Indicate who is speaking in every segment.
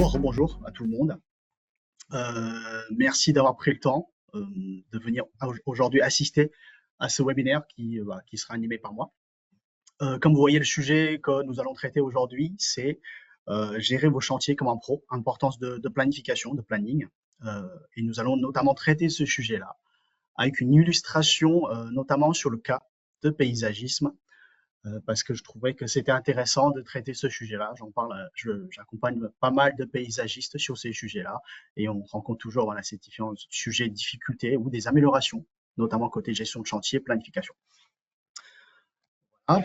Speaker 1: rebonjour à tout le monde. Merci d'avoir pris le temps de venir aujourd'hui assister à ce webinaire qui sera animé par moi. Comme vous voyez, le sujet que nous allons traiter aujourd'hui, c'est gérer vos chantiers comme un pro, importance de planification, de planning. Et nous allons notamment traiter ce sujet-là avec une illustration notamment sur le cas de paysagisme, parce que je trouvais que c'était intéressant de traiter ce sujet-là. J'en parle, j'accompagne pas mal de paysagistes sur ces sujets-là et on rencontre toujours voilà, ces différents sujets de difficultés ou des améliorations, notamment côté gestion de chantier, planification.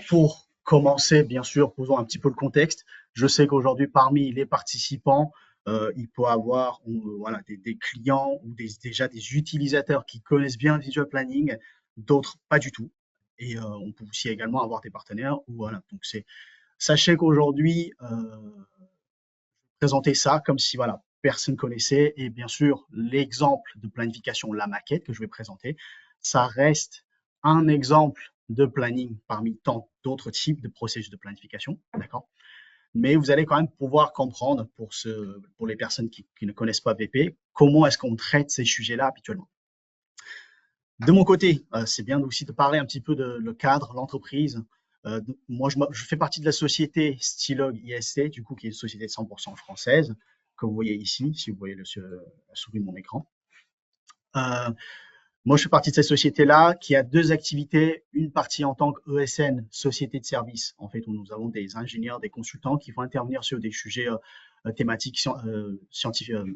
Speaker 1: Pour commencer, bien sûr, posons un petit peu le contexte. Je sais qu'aujourd'hui, parmi les participants, il peut y avoir voilà, des clients ou déjà des utilisateurs qui connaissent bien le visual planning, d'autres pas du tout. Et on peut aussi également avoir des partenaires. Voilà. Donc sachez qu'aujourd'hui, présenter ça comme si voilà, personne connaissait. Et bien sûr, l'exemple de planification, la maquette que je vais présenter, ça reste un exemple de planning parmi tant d'autres types de processus de planification. D'accord? Mais vous allez quand même pouvoir comprendre pour les personnes qui ne connaissent pas VP, comment est-ce qu'on traite ces sujets-là habituellement. De mon côté, c'est bien aussi de parler un petit peu de le cadre, l'entreprise. Moi, je fais partie de la société Stylog ISC, du coup, qui est une société 100% française, que vous voyez ici, si vous voyez la souris de mon écran. Moi, je fais partie de cette société-là qui a deux activités. Une partie en tant qu'ESN, société de service, en fait, où nous avons des ingénieurs, des consultants qui vont intervenir sur des sujets thématiques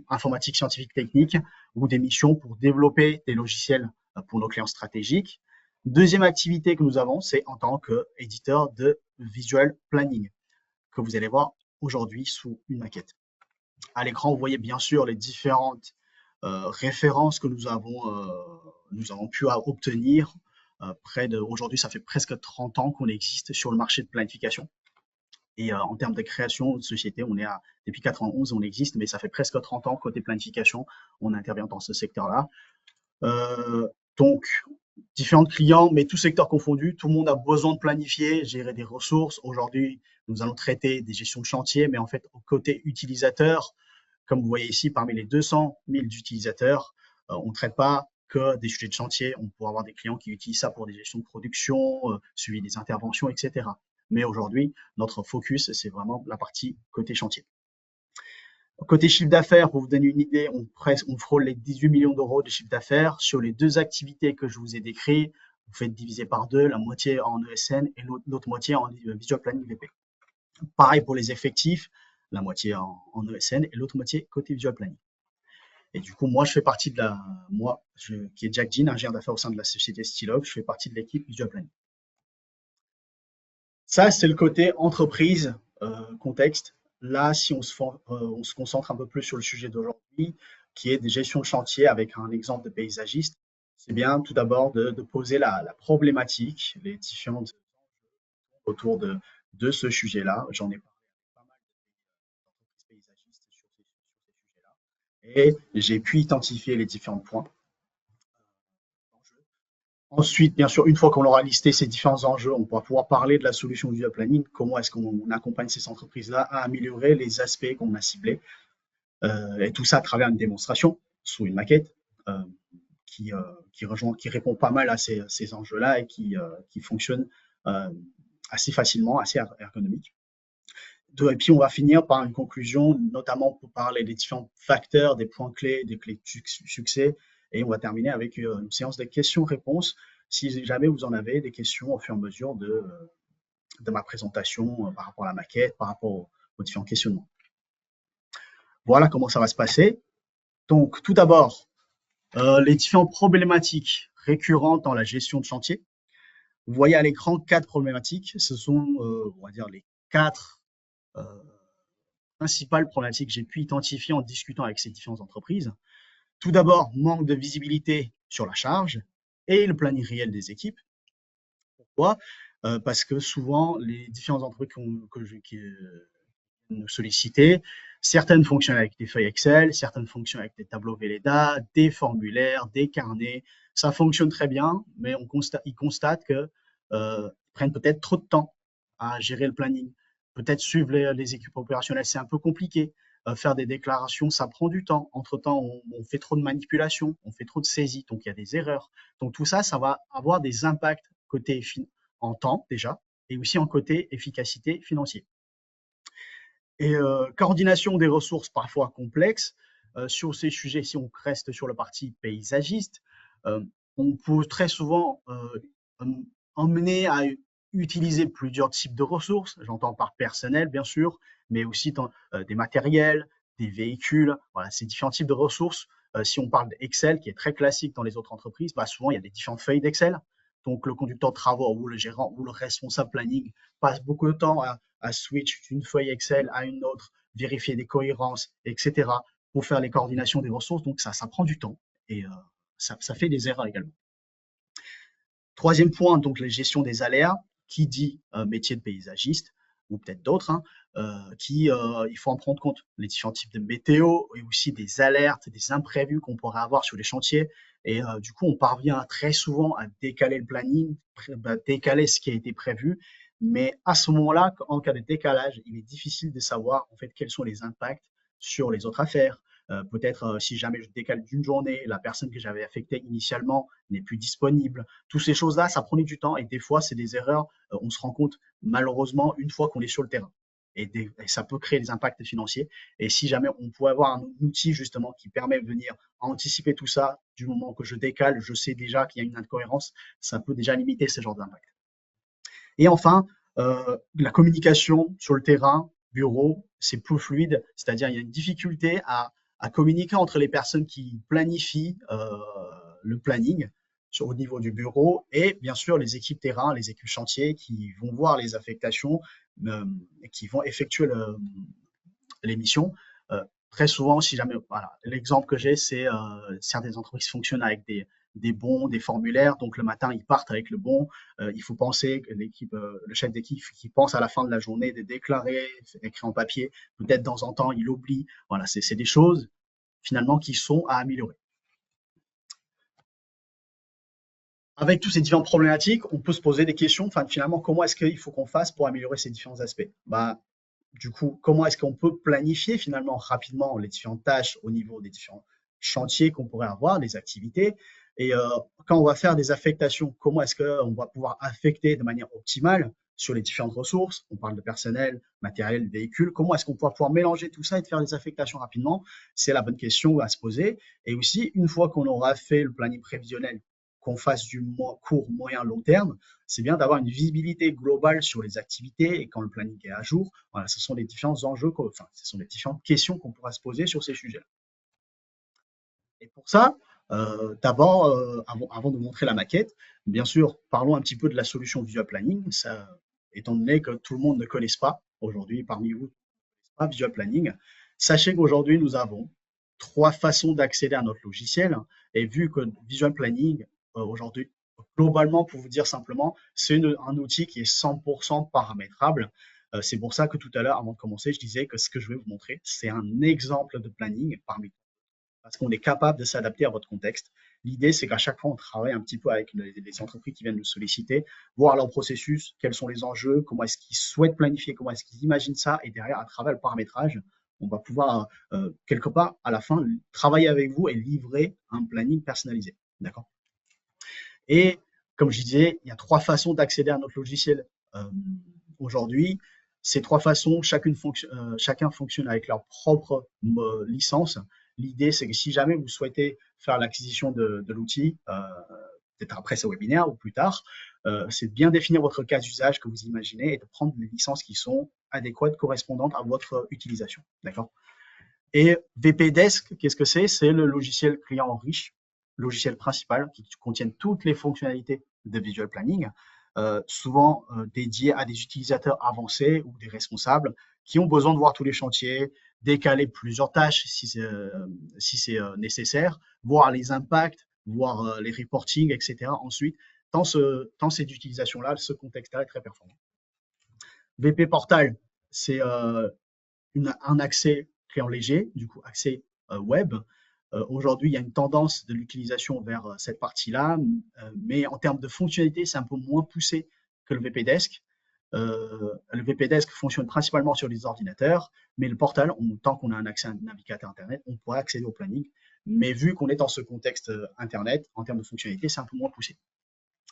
Speaker 1: informatiques, scientifiques, techniques ou des missions pour développer des logiciels pour nos clients stratégiques. Deuxième activité que nous avons, c'est en tant qu'éditeur de visual planning, que vous allez voir aujourd'hui sous une maquette. À l'écran, vous voyez bien sûr les différentes références que nous avons pu obtenir. Aujourd'hui, ça fait presque 30 ans qu'on existe sur le marché de planification. Et en termes de création de société, depuis 91, on existe, mais ça fait presque 30 ans côté planification, on intervient dans ce secteur-là. Donc, différents clients, mais tous secteurs confondus, tout le monde a besoin de planifier, gérer des ressources. Aujourd'hui, nous allons traiter des gestions de chantier, mais en fait, au côté utilisateur, comme vous voyez ici, parmi les 200 000 utilisateurs, on ne traite pas que des sujets de chantier. On pourrait avoir des clients qui utilisent ça pour des gestions de production, suivi des interventions, etc. Mais aujourd'hui, notre focus, c'est vraiment la partie côté chantier. Côté chiffre d'affaires, pour vous donner une idée, on frôle les 18 millions d'euros de chiffre d'affaires. Sur les deux activités que je vous ai décrites, vous faites diviser par deux, la moitié en ESN et l'autre moitié en Visual Planning VP. Pareil pour les effectifs, la moitié en ESN et l'autre moitié côté Visual Planning. Et du coup, moi, je fais partie qui est Jack Jean, ingénieur d'affaires au sein de la société Stylog, je fais partie de l'équipe Visual Planning. Ça, c'est le côté entreprise, contexte. Là, si on se concentre un peu plus sur le sujet d'aujourd'hui, qui est des gestions de chantier avec un exemple de paysagiste, c'est bien tout d'abord de poser la problématique, les différentes autour de ce sujet-là. J'en ai parlé avec pas mal d'entreprises paysagistes sur ces sujets-là. Et j'ai pu identifier les différents points. Ensuite, bien sûr, une fois qu'on aura listé ces différents enjeux, on pourra pouvoir parler de la solution visual planning, comment est-ce qu'on accompagne ces entreprises-là à améliorer les aspects qu'on a ciblés. Et tout ça à travers une démonstration sous une maquette qui répond pas mal à ces enjeux-là et qui fonctionne assez facilement, assez ergonomique. Et puis, on va finir par une conclusion, notamment pour parler des différents facteurs, des points clés, des clés de succès. Et on va terminer avec une séance de questions-réponses. Si jamais vous en avez des questions au fur et à mesure de ma présentation par rapport à la maquette, par rapport aux différents questionnements. Voilà comment ça va se passer. Donc, tout d'abord, les différentes problématiques récurrentes dans la gestion de chantier. Vous voyez à l'écran 4 problématiques. Ce sont, on va dire, les 4 principales problématiques que j'ai pu identifier en discutant avec ces différentes entreprises. Tout d'abord, manque de visibilité sur la charge et le planning réel des équipes. Pourquoi? Parce que souvent, les différentes entreprises qui nous solliciter, certaines fonctionnent avec des feuilles Excel, certaines fonctionnent avec des tableaux Velleda, des formulaires, des carnets. Ça fonctionne très bien, mais ils constatent que prennent peut-être trop de temps à gérer le planning. Peut-être suivre les équipes opérationnelles, c'est un peu compliqué. faire des déclarations, ça prend du temps. Entre-temps, on fait trop de manipulations, on fait trop de saisies, donc il y a des erreurs. Donc tout ça, ça va avoir des impacts côté en temps déjà, et aussi en côté efficacité financier. Et coordination des ressources parfois complexes. Sur ces sujets, si on reste sur le parti paysagiste, on peut très souvent emmener à utiliser plusieurs types de ressources. J'entends par personnel, bien sûr, mais aussi des matériels, des véhicules. Voilà, ces différents types de ressources. Si on parle d'Excel, qui est très classique dans les autres entreprises, bah souvent il y a des différentes feuilles d'Excel. Donc le conducteur de travaux ou le gérant ou le responsable planning passe beaucoup de temps à switch d'une feuille Excel à une autre, vérifier des cohérences, etc. pour faire les coordinations des ressources. Donc ça prend du temps et ça fait des erreurs également. Troisième point, donc la gestion des aléas, qui dit métier de paysagiste, ou peut-être d'autres, hein, il faut en prendre compte, les différents types de météo, et aussi des alertes, des imprévus qu'on pourrait avoir sur les chantiers. Et du coup, on parvient très souvent à décaler le planning, décaler ce qui a été prévu. Mais à ce moment-là, en cas de décalage, il est difficile de savoir en fait quels sont les impacts sur les autres affaires. Peut-être si jamais je décale d'une journée, la personne que j'avais affectée initialement n'est plus disponible. Toutes ces choses-là, ça prenait du temps et des fois, c'est des erreurs. On se rend compte malheureusement une fois qu'on est sur le terrain. Et ça peut créer des impacts financiers. Et si jamais on pouvait avoir un outil justement qui permet de venir anticiper tout ça, du moment que je décale, je sais déjà qu'il y a une incohérence, ça peut déjà limiter ce genre d'impact. Et enfin, la communication sur le terrain, bureau, c'est plus fluide, c'est-à-dire il y a une difficulté à communiquer entre les personnes qui planifient le planning au niveau du bureau et bien sûr les équipes terrain, les équipes chantier qui vont voir les affectations et qui vont effectuer les missions. Très souvent, si jamais, voilà, l'exemple que j'ai, c'est certaines entreprises fonctionnent avec des bons, des formulaires. Donc le matin, ils partent avec le bon. Il faut penser que l'équipe, le chef d'équipe, qui pense à la fin de la journée de déclarer, écrit en papier. Peut-être dans un temps, il oublie. Voilà, c'est des choses finalement qui sont à améliorer. Avec toutes ces différentes problématiques, on peut se poser des questions. Enfin, finalement, comment est-ce qu'il faut qu'on fasse pour améliorer ces différents aspects? Bah, du coup, comment est-ce qu'on peut planifier finalement rapidement les différentes tâches au niveau des différents chantiers qu'on pourrait avoir, les activités? Et quand on va faire des affectations, comment est-ce qu'on va pouvoir affecter de manière optimale sur les différentes ressources? On parle de personnel, matériel, véhicule. Comment est-ce qu'on va pouvoir mélanger tout ça et de faire des affectations rapidement? C'est la bonne question à se poser. Et aussi, une fois qu'on aura fait le planning prévisionnel, qu'on fasse du court, moyen, long terme, c'est bien d'avoir une visibilité globale sur les activités et quand le planning est à jour. Voilà, ce sont les différents enjeux, enfin, ce sont les différentes questions qu'on pourra se poser sur ces sujets-là. Et pour ça, d'abord, avant de montrer la maquette, bien sûr, parlons un petit peu de la solution Visual Planning. Ça, étant donné que tout le monde ne connaisse pas aujourd'hui parmi vous, pas Visual Planning, sachez qu'aujourd'hui, nous avons 3 façons d'accéder à notre logiciel. Et vu que Visual Planning, aujourd'hui, globalement, pour vous dire simplement, c'est un outil qui est 100% paramétrable. C'est pour ça que tout à l'heure, avant de commencer, je disais que ce que je vais vous montrer, c'est un exemple de planning parmi parce qu'on est capable de s'adapter à votre contexte. L'idée, c'est qu'à chaque fois, on travaille un petit peu avec les entreprises qui viennent nous solliciter, voir leur processus, quels sont les enjeux, comment est-ce qu'ils souhaitent planifier, comment est-ce qu'ils imaginent ça, et derrière, à travers le paramétrage, on va pouvoir, quelque part, à la fin, travailler avec vous et livrer un planning personnalisé. D'accord? Et comme je disais, il y a 3 façons d'accéder à notre logiciel aujourd'hui. Ces 3 façons, chacun fonctionne avec leur propre licence. L'idée, c'est que si jamais vous souhaitez faire l'acquisition de l'outil, peut-être après ce webinaire ou plus tard, c'est de bien définir votre cas d'usage que vous imaginez et de prendre les licences qui sont adéquates, correspondantes à votre utilisation. D'accord? Et VPDesk, qu'est-ce que c'est? C'est le logiciel client riche, logiciel principal qui contient toutes les fonctionnalités de Visual Planning, souvent dédié à des utilisateurs avancés ou des responsables qui ont besoin de voir tous les chantiers, décaler plusieurs tâches si c'est nécessaire, voir les impacts, voir les reporting, etc. Ensuite, dans cette utilisation-là, ce contexte-là est très performant. VP Portal, c'est un accès client léger, du coup accès web. Aujourd'hui, il y a une tendance de l'utilisation vers cette partie-là, mais en termes de fonctionnalité, c'est un peu moins poussé que le VP Desk. Le VP Desk fonctionne principalement sur les ordinateurs, mais le portal, tant qu'on a un accès à un navigateur Internet, on pourrait accéder au planning. Mais vu qu'on est dans ce contexte Internet, en termes de fonctionnalité, c'est un peu moins poussé.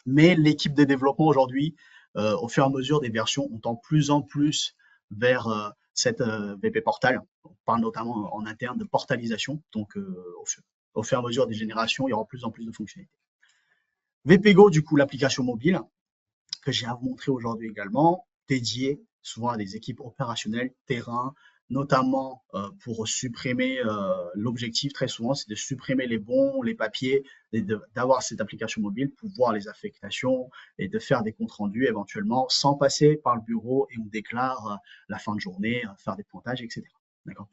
Speaker 1: Mais l'équipe de développement aujourd'hui, au fur et à mesure des versions, on tend de plus en plus vers cette VP Portal. On parle notamment en interne de portalisation. Donc, au fur et à mesure des générations, il y aura de plus en plus de fonctionnalités. VPGo, du coup, l'application mobile, que j'ai à vous montrer aujourd'hui également, dédiée souvent à des équipes opérationnelles, terrain, notamment pour supprimer l'objectif très souvent, c'est de supprimer les bons, les papiers, et d'avoir cette application mobile pour voir les affectations et de faire des comptes rendus éventuellement sans passer par le bureau et on déclare la fin de journée, faire des pointages, etc. D'accord.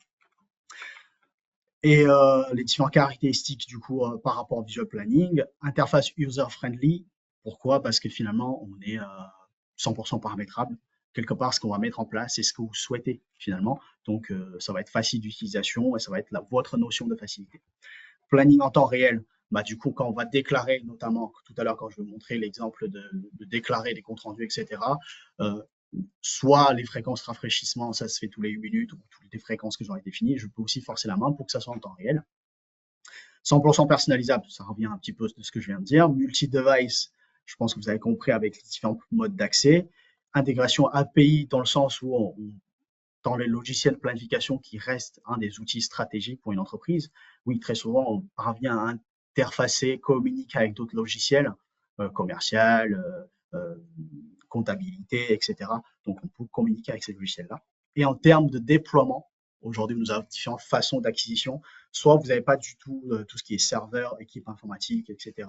Speaker 1: Et les différentes caractéristiques du coup par rapport au visual planning, interface user-friendly. Pourquoi? Parce que finalement, on est 100% paramétrable. Quelque part, ce qu'on va mettre en place, c'est ce que vous souhaitez finalement. Donc, ça va être facile d'utilisation et ça va être votre notion de facilité. Planning en temps réel, bah, du coup, quand on va déclarer, notamment tout à l'heure, quand je vais vous montrer l'exemple de déclarer des comptes rendus, etc., soit les fréquences rafraîchissement, ça se fait tous les 8 minutes, ou toutes les fréquences que j'aurais définies. Je peux aussi forcer la main pour que ça soit en temps réel. 100% personnalisable, ça revient un petit peu de ce que je viens de dire. Multi-device, je pense que vous avez compris avec les différents modes d'accès. Intégration API dans le sens où dans les logiciels de planification qui restent un des outils stratégiques pour une entreprise, oui, très souvent, on parvient à interfacer, communiquer avec d'autres logiciels commercial, comptabilité, etc. Donc, on peut communiquer avec ces logiciels-là. Et en termes de déploiement, aujourd'hui, nous avons différentes façons d'acquisition. Soit vous n'avez pas du tout tout ce qui est serveur, équipe informatique, etc.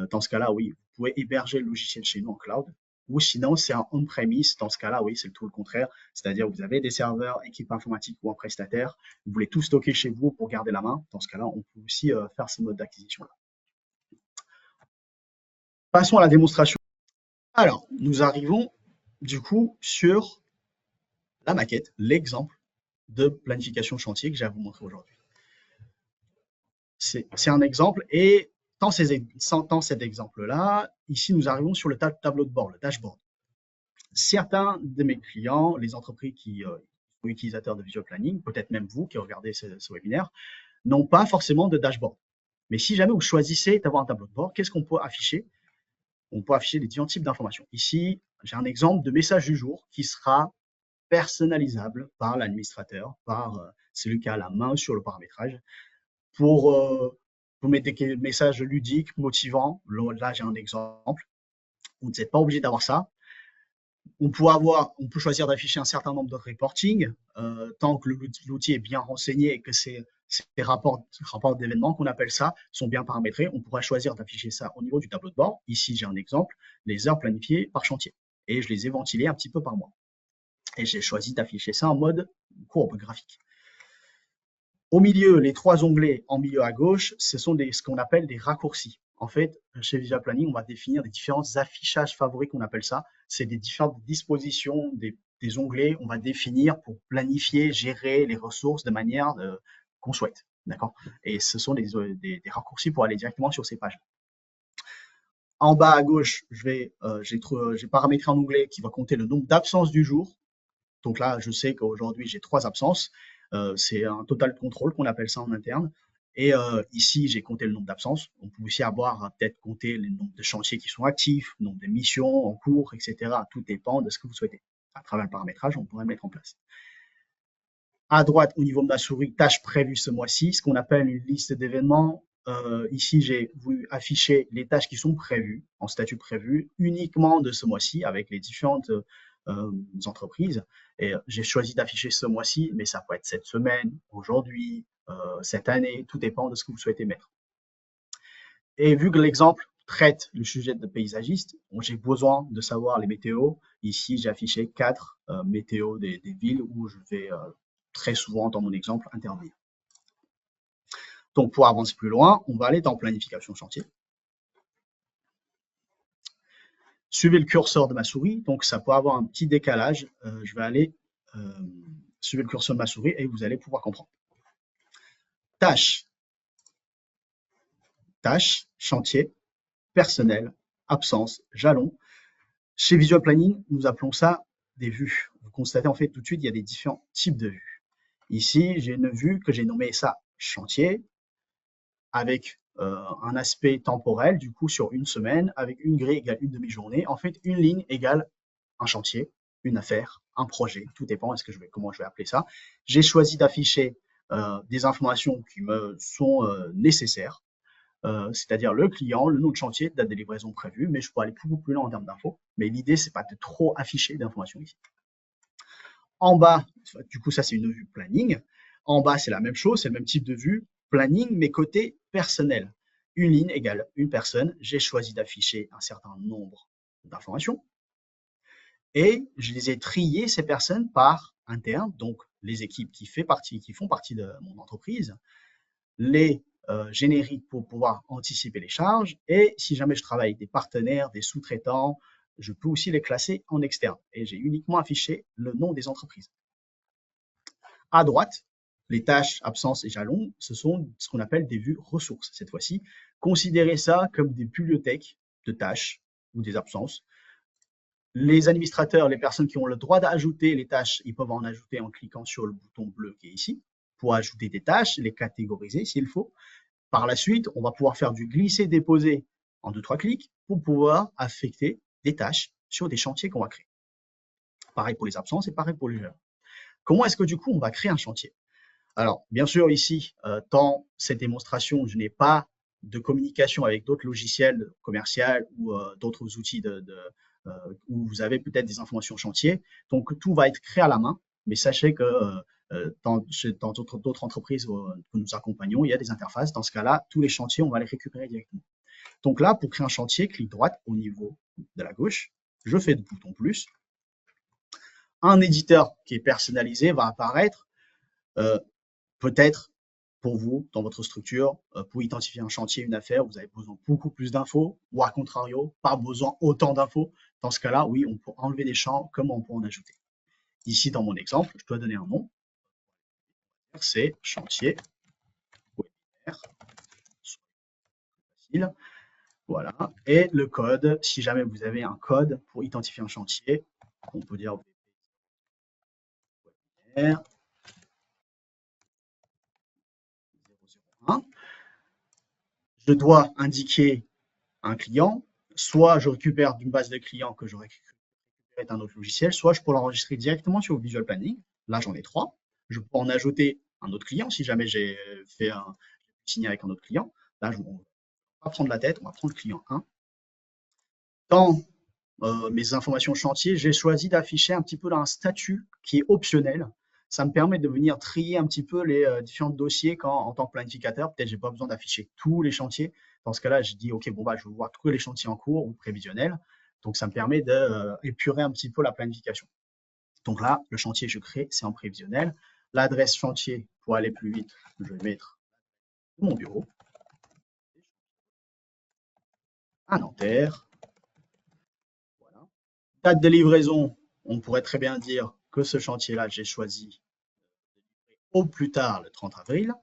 Speaker 1: Dans ce cas-là, oui, vous pouvez héberger le logiciel chez nous en cloud. Ou sinon, c'est un on-premise. Dans ce cas-là, oui, c'est tout le contraire. C'est-à-dire, vous avez des serveurs, équipe informatique ou un prestataire. Vous voulez tout stocker chez vous pour garder la main. Dans ce cas-là, on peut aussi faire ce mode d'acquisition-là. Passons à la démonstration. Alors, nous arrivons du coup sur la maquette, l'exemple de planification chantier que j'ai à vous montrer aujourd'hui. C'est un exemple et dans cet exemple-là, ici nous arrivons sur le tableau de bord, le dashboard. Certains de mes clients, les entreprises qui sont utilisateurs de visual planning, peut-être même vous qui regardez ce webinaire, n'ont pas forcément de dashboard. Mais si jamais vous choisissez d'avoir un tableau de bord, qu'est-ce qu'on peut afficher? On peut afficher les différents types d'informations. Ici, j'ai un exemple de message du jour qui sera personnalisable par l'administrateur, par celui qui a la main sur le paramétrage, pour mettre des messages ludiques, motivants. Là, j'ai un exemple. Vous n'êtes pas obligé d'avoir ça. On peut choisir d'afficher un certain nombre de reporting, tant que l'outil est bien renseigné et que ces rapports d'événements, qu'on appelle ça, sont bien paramétrés. On pourra choisir d'afficher ça au niveau du tableau de bord. Ici, j'ai un exemple, les heures planifiées par chantier. Et je les ai ventilées un petit peu par mois. Et j'ai choisi d'afficher ça en mode courbe graphique. Au milieu, les trois onglets en milieu à gauche, ce sont ce qu'on appelle des raccourcis. En fait, chez Visual Planning, on va définir des différents affichages favoris qu'on appelle ça. C'est des différentes dispositions des onglets. On va définir pour planifier, gérer les ressources de manière qu'on souhaite. D'accord. Et ce sont des raccourcis pour aller directement sur ces pages. En bas à gauche, j'ai paramétré un onglet qui va compter le nombre d'absences du jour. Donc là, je sais qu'aujourd'hui, j'ai 3 absences. C'est un total contrôle qu'on appelle ça en interne. Et ici, j'ai compté le nombre d'absences. On peut aussi avoir peut-être compter le nombre de chantiers qui sont actifs, le nombre de missions en cours, etc. Tout dépend de ce que vous souhaitez. À travers le paramétrage, on pourrait le mettre en place. À droite, au niveau de ma souris, tâches prévues ce mois-ci, ce qu'on appelle une liste d'événements. Ici, j'ai voulu afficher les tâches qui sont prévues, en statut prévu, uniquement de ce mois-ci, avec les différentes entreprises. Et j'ai choisi d'afficher ce mois-ci, mais ça peut être cette semaine, aujourd'hui, cette année, tout dépend de ce que vous souhaitez mettre. Et vu que l'exemple traite le sujet de paysagiste, j'ai besoin de savoir les météos. Ici, j'ai affiché 4 météos des villes où je vais très souvent, dans mon exemple, intervenir. Donc, pour avancer plus loin, on va aller dans planification chantier. Suivez le curseur de ma souris, donc ça peut avoir un petit décalage. Je vais aller suivre le curseur de ma souris et vous allez pouvoir comprendre. Tâches, chantier, personnel, absence, jalon. Chez Visual Planning, nous appelons ça des vues. Vous constatez en fait tout de suite, il y a des différents types de vues. Ici, j'ai une vue que j'ai nommée ça chantier, avec un aspect temporel, du coup sur une semaine, avec une grille égale une demi-journée. En fait, une ligne égale un chantier, une affaire, un projet, tout dépend comment je vais appeler ça. J'ai choisi d'afficher des informations qui me sont nécessaires, c'est-à-dire le client, le nom de chantier, date de livraison prévue, mais je peux aller beaucoup plus loin en termes d'infos. Mais l'idée, c'est pas de trop afficher d'informations ici. En bas, du coup, ça c'est une vue planning. En bas, c'est la même chose, c'est le même type de vue, planning, mais côté personnel. Une ligne égale une personne. J'ai choisi d'afficher un certain nombre d'informations et je les ai triées, ces personnes, par interne, donc les équipes qui font partie de mon entreprise, les génériques pour pouvoir anticiper les charges, et si jamais je travaille avec des partenaires, des sous-traitants, je peux aussi les classer en externe et j'ai uniquement affiché le nom des entreprises. À droite, les tâches, absences et jalons, ce sont ce qu'on appelle des vues ressources cette fois-ci. Considérez ça comme des bibliothèques de tâches ou des absences. Les administrateurs, les personnes qui ont le droit d'ajouter les tâches, ils peuvent en ajouter en cliquant sur le bouton bleu qui est ici pour ajouter des tâches, les catégoriser s'il faut. Par la suite, on va pouvoir faire du glisser-déposer en 2-3 clics pour pouvoir affecter des tâches sur des chantiers qu'on va créer. Pareil pour les absences et pareil pour les jalons. Comment est-ce que du coup on va créer un chantier? Alors, bien sûr, ici, dans cette démonstration, je n'ai pas de communication avec d'autres logiciels commerciaux ou d'autres outils où vous avez peut-être des informations chantier. Donc, tout va être créé à la main. Mais sachez que dans d'autres entreprises que nous accompagnons, il y a des interfaces. Dans ce cas-là, tous les chantiers, on va les récupérer directement. Donc là, pour créer un chantier, clic droite au niveau de la gauche. Je fais le bouton plus. Un éditeur qui est personnalisé va apparaître. Peut-être pour vous, dans votre structure, pour identifier un chantier, une affaire, vous avez besoin de beaucoup plus d'infos, ou à contrario, pas besoin autant d'infos. Dans ce cas-là, oui, on peut enlever des champs, comme on peut en ajouter. Ici, dans mon exemple, je dois donner un nom. C'est chantier webinaire. Facile. Voilà. Et le code, si jamais vous avez un code pour identifier un chantier, on peut dire webinaire 001. Je dois indiquer un client, soit je récupère d'une base de clients que j'aurais créé un autre logiciel, soit je peux l'enregistrer directement sur Visual Planning. Là, j'en ai 3. Je peux en ajouter un autre client si jamais j'ai signé avec un autre client. Là, on va pas prendre la tête, on va prendre le client 1. Dans mes informations chantier, j'ai choisi d'afficher un petit peu là un statut qui est optionnel. Ça me permet de venir trier un petit peu les différents dossiers en tant que planificateur. Peut-être j'ai pas besoin d'afficher tous les chantiers. Dans ce cas-là, je dis OK, bon bah je veux voir tous les chantiers en cours ou prévisionnels. Donc ça me permet d'épurer un petit peu la planification. Donc là, le chantier que je crée, c'est en prévisionnel. L'adresse chantier, pour aller plus vite, je vais mettre mon bureau à Nanterre. Voilà. Date de livraison, on pourrait très bien dire que ce chantier-là, j'ai choisi au plus tard le 30 avril.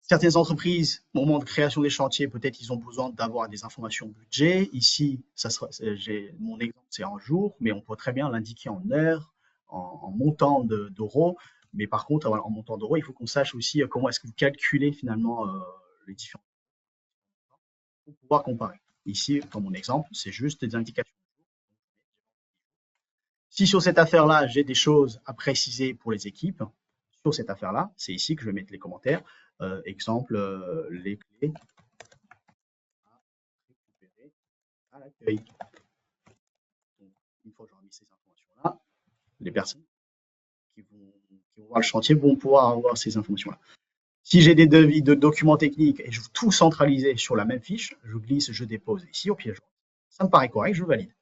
Speaker 1: Certaines entreprises, au moment de création des chantiers, peut-être ils ont besoin d'avoir des informations budget. Ici, mon exemple, c'est en jours, mais on peut très bien l'indiquer en heures, en montant d'euros. Mais par contre, en montant d'euros, il faut qu'on sache aussi comment est-ce que vous calculez finalement les différents pour pouvoir comparer. Ici, dans mon exemple, c'est juste des indications. Si sur cette affaire-là, j'ai des choses à préciser pour les équipes, sur cette affaire-là, c'est ici que je vais mettre les commentaires. Exemple, les clés à récupérer à l'accueil. Une fois que j'aurai mis ces informations-là, les personnes qui vont voir le chantier vont pouvoir avoir ces informations-là. Si j'ai des devis de documents techniques et je veux tout centraliser sur la même fiche, je glisse, je dépose ici au pied joint. Ça me paraît correct, je valide.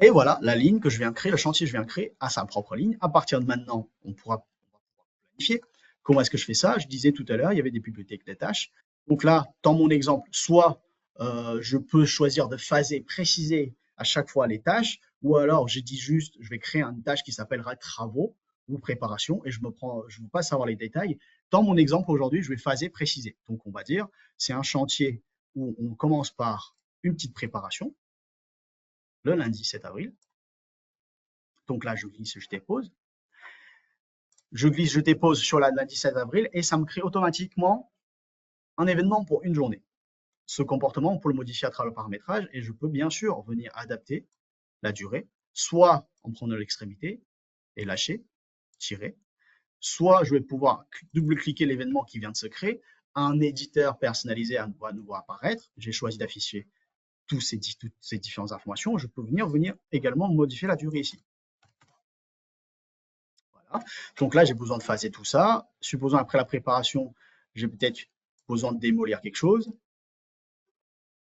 Speaker 1: Et voilà, la ligne que je viens de créer, le chantier que je viens de créer a sa propre ligne. À partir de maintenant, on pourra planifier. Comment est-ce que je fais ça? Je disais tout à l'heure, il y avait des bibliothèques de tâches. Donc là, dans mon exemple, soit je peux choisir de phaser, préciser à chaque fois les tâches, ou alors je dis juste, je vais créer une tâche qui s'appellera travaux ou préparation, et je ne veux pas savoir les détails. Dans mon exemple aujourd'hui, je vais phaser, préciser. Donc on va dire, c'est un chantier où on commence par une petite préparation, le lundi 7 avril. Donc là, je glisse, je dépose. Je glisse, je dépose sur la lundi 7 avril et ça me crée automatiquement un événement pour une journée. Ce comportement, on peut le modifier à travers le paramétrage et je peux bien sûr venir adapter la durée, soit en prenant l'extrémité et lâcher, tirer, soit je vais pouvoir double-cliquer l'événement qui vient de se créer, un éditeur personnalisé va nouveau apparaître, j'ai choisi d'afficher toutes ces différentes informations, je peux venir également modifier la durée ici. Voilà. Donc là, j'ai besoin de phaser tout ça. Supposons après la préparation, j'ai peut-être besoin de démolir quelque chose.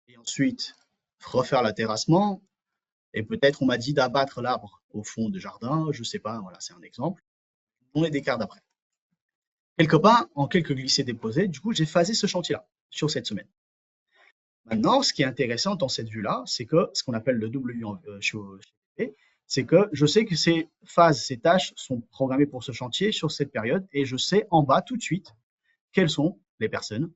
Speaker 1: Et ensuite, refaire le terrassement. Et peut-être on m'a dit d'abattre l'arbre au fond du jardin, je ne sais pas, voilà, c'est un exemple. On est des quarts d'après. Quelque part, en quelques glissés-déposés, du coup, j'ai phasé ce chantier-là sur cette semaine. Maintenant, ce qui est intéressant dans cette vue-là, c'est que ce qu'on appelle le W chez VP, c'est que je sais que ces phases, ces tâches sont programmées pour ce chantier sur cette période et je sais en bas tout de suite quelles sont les personnes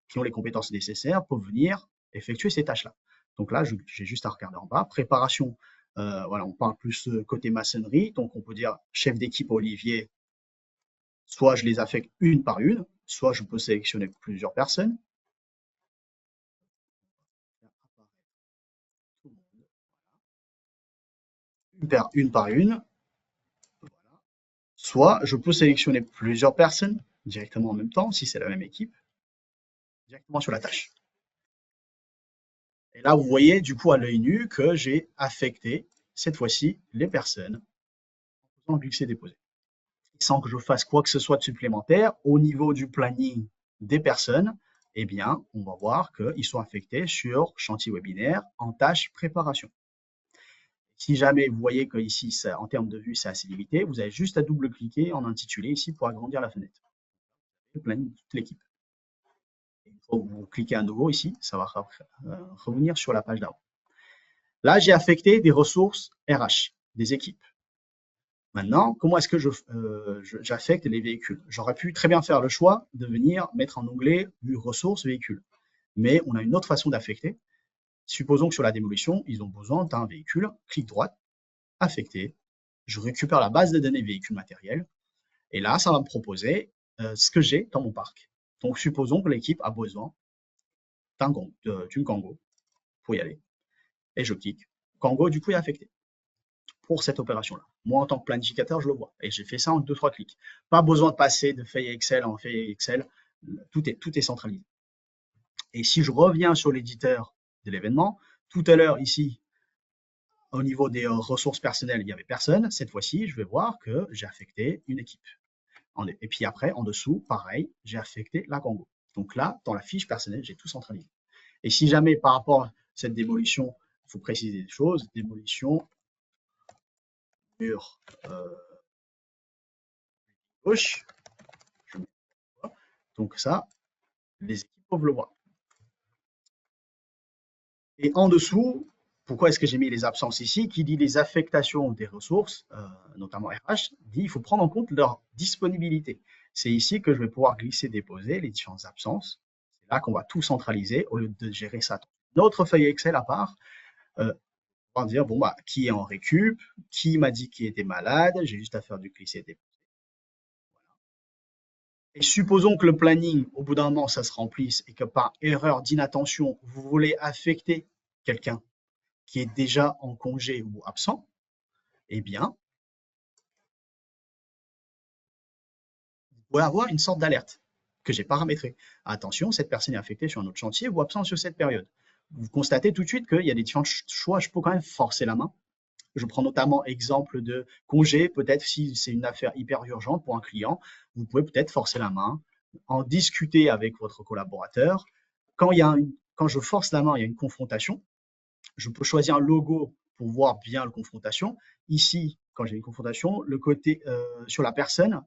Speaker 1: qui ont les compétences nécessaires pour venir effectuer ces tâches-là. Donc là, j'ai juste à regarder en bas. Préparation, voilà, on parle plus côté maçonnerie. Donc on peut dire chef d'équipe Olivier, soit je les affecte une par une, soit je peux sélectionner plusieurs personnes. Une par une. Soit je peux sélectionner plusieurs personnes directement en même temps, si c'est la même équipe, directement sur la tâche. Et là, vous voyez du coup à l'œil nu que j'ai affecté cette fois-ci les personnes en glisser-déposer. Sans que je fasse quoi que ce soit de supplémentaire, au niveau du planning des personnes, eh bien, on va voir qu'ils sont affectés sur chantier webinaire en tâche préparation. Si jamais vous voyez que ici, en termes de vue, c'est assez limité, vous avez juste à double-cliquer en intitulé ici pour agrandir la fenêtre. Le planning de toute l'équipe. Une fois que vous cliquez à nouveau ici, ça va revenir sur la page d'avant. Là, j'ai affecté des ressources RH, des équipes. Maintenant, comment est-ce que j'affecte les véhicules? J'aurais pu très bien faire le choix de venir mettre un onglet vue ressources véhicules. Mais on a une autre façon d'affecter. Supposons que sur la démolition, ils ont besoin d'un véhicule, clic droit, affecter. Je récupère la base de données véhicule matériel. Et là, ça va me proposer ce que j'ai dans mon parc. Donc, supposons que l'équipe a besoin d'une Kangoo pour y aller. Et je clique. Kangoo, du coup, est affecté pour cette opération-là. Moi, en tant que planificateur, je le vois. Et j'ai fait ça en 2-3 clics. Pas besoin de passer de feuille Excel en feuille Excel. Tout est centralisé. Et si je reviens sur l'éditeur de l'événement, tout à l'heure, ici, au niveau des ressources personnelles, il n'y avait personne. Cette fois-ci, je vais voir que j'ai affecté une équipe. Et puis après, en dessous, pareil, j'ai affecté la Kangoo. Donc là, dans la fiche personnelle, j'ai tout centralisé. Et si jamais, par rapport à cette démolition, il faut préciser des choses, démolition, mur gauche, je mets donc ça, les équipes peuvent le voir. Et en dessous, pourquoi est-ce que j'ai mis les absences ici? Qui dit les affectations des ressources, notamment RH, dit il faut prendre en compte leur disponibilité. C'est ici que je vais pouvoir glisser, déposer les différentes absences. C'est là qu'on va tout centraliser au lieu de gérer ça. Notre feuille Excel à part, on va dire bon bah qui est en récup, qui m'a dit qu'il était malade, j'ai juste à faire du glisser, déposer. Et supposons que le planning, au bout d'un moment, ça se remplisse et que par erreur d'inattention, vous voulez affecter quelqu'un qui est déjà en congé ou absent, eh bien, vous pouvez avoir une sorte d'alerte que j'ai paramétrée. Attention, cette personne est affectée sur un autre chantier ou absente sur cette période. Vous constatez tout de suite qu'il y a des différents choix. Je peux quand même forcer la main. Je prends notamment exemple de congé. Peut-être si c'est une affaire hyper urgente pour un client, vous pouvez peut-être forcer la main, en discuter avec votre collaborateur. Quand je force la main, il y a une confrontation. Je peux choisir un logo pour voir bien la confrontation. Ici, quand j'ai une confrontation, le côté sur la personne,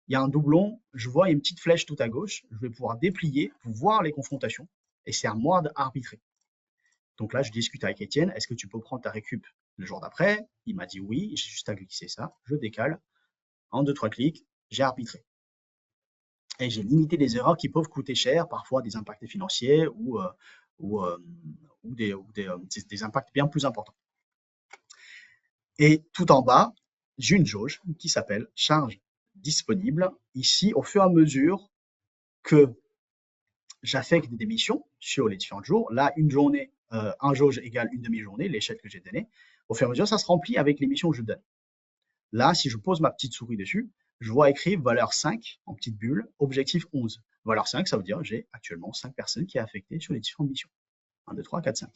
Speaker 1: il y a un doublon, je vois une petite flèche tout à gauche, je vais pouvoir déplier pour voir les confrontations et c'est à moi d'arbitrer. Donc là, je discute avec Étienne, est-ce que tu peux prendre ta récup le jour d'après? Il m'a dit oui, j'ai juste à glisser ça, je décale, en 2-3 clics, j'ai arbitré. et j'ai limité les erreurs qui peuvent coûter cher, parfois des impacts financiers ou, euh, des impacts bien plus importants. Et tout en bas, j'ai une jauge qui s'appelle charge disponible. Ici, au fur et à mesure que j'affecte des missions sur les différents jours, là, une journée, un jauge égale une demi-journée, l'échelle que j'ai donnée. Au fur et à mesure, ça se remplit avec les missions que je donne. Là, si je pose ma petite souris dessus, je vois écrit valeur 5 en petite bulle, objectif 11. Valeur 5, ça veut dire j'ai actuellement 5 personnes qui sont affectées sur les différentes missions. 1, 2, 3, 4, 5.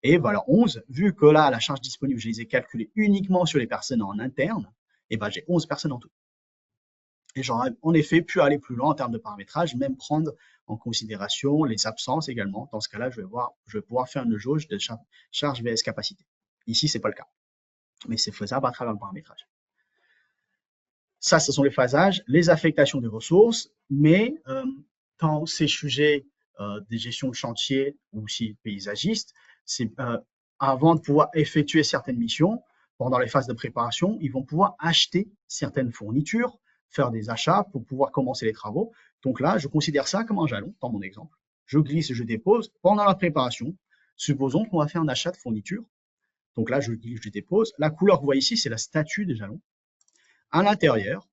Speaker 1: Et valeur 11, vu que là, la charge disponible, je les ai calculées uniquement sur les personnes en interne, et ben j'ai 11 personnes en tout. Et j'aurais en effet pu aller plus loin en termes de paramétrage, même prendre en considération les absences également. Dans ce cas-là, je vais pouvoir faire une jauge de charge vs capacité. Ici, c'est pas le cas, mais c'est faisable à travers le paramétrage. Ça, ce sont les phasages, les affectations des ressources, mais dans ces sujets des gestions de chantier ou aussi paysagistes, c'est avant de pouvoir effectuer certaines missions, pendant les phases de préparation, ils vont pouvoir acheter certaines fournitures, faire des achats pour pouvoir commencer les travaux. Donc là, je considère ça comme un jalon, dans mon exemple. Je glisse et je dépose pendant la préparation. Supposons qu'on va faire un achat de fournitures. Donc là, je glisse, je dépose. La couleur que vous voyez ici, c'est la statue des jalons. À l'intérieur,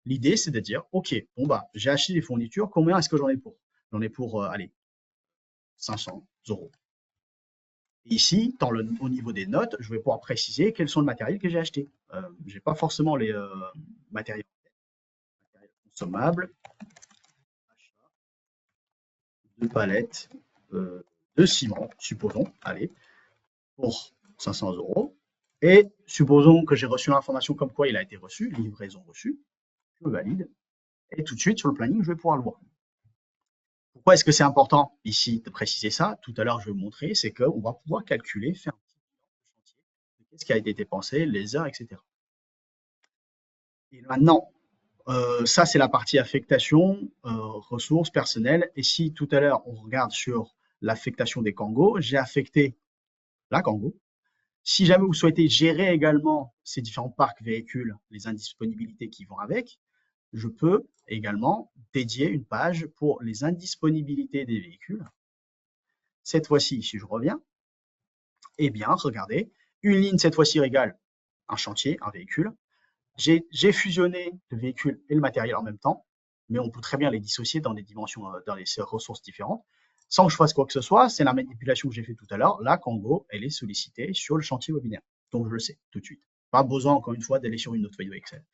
Speaker 1: l'idée, c'est de dire, OK, bon bah, j'ai acheté des fournitures, combien est-ce que j'en ai pour? J'en ai pour, allez, 500 €. Ici, au niveau des notes, je vais pouvoir préciser quels sont le matériel que j'ai acheté. Je n'ai pas forcément les matériels consommables, achat de palettes de ciment, supposons, allez, pour 500 €. Et supposons que j'ai reçu l'information comme quoi il a été reçu, livraison reçue, je valide. Et tout de suite, sur le planning, je vais pouvoir le voir. Pourquoi est-ce que c'est important ici de préciser ça? Tout à l'heure, je vais vous montrer, c'est qu'on va pouvoir calculer, faire un petit bilan de chantier, qu'est-ce qui a été dépensé, les heures, etc. Et maintenant, ça, c'est la partie affectation, ressources personnelles. Et si tout à l'heure, on regarde sur l'affectation des Kangoo, j'ai affecté la Kangoo. Si jamais vous souhaitez gérer également ces différents parcs véhicules, les indisponibilités qui vont avec, je peux également dédier une page pour les indisponibilités des véhicules. Cette fois-ci, si je reviens, eh bien, regardez, une ligne cette fois-ci égale un chantier, un véhicule. J'ai fusionné le véhicule et le matériel en même temps, mais on peut très bien les dissocier dans des dimensions, dans les ressources différentes. Sans que je fasse quoi que ce soit, c'est la manipulation que j'ai fait tout à l'heure. La Kangoo, elle est sollicitée sur le chantier webinaire. Donc, je le sais tout de suite. Pas besoin, encore une fois, d'aller sur une autre feuille Excel.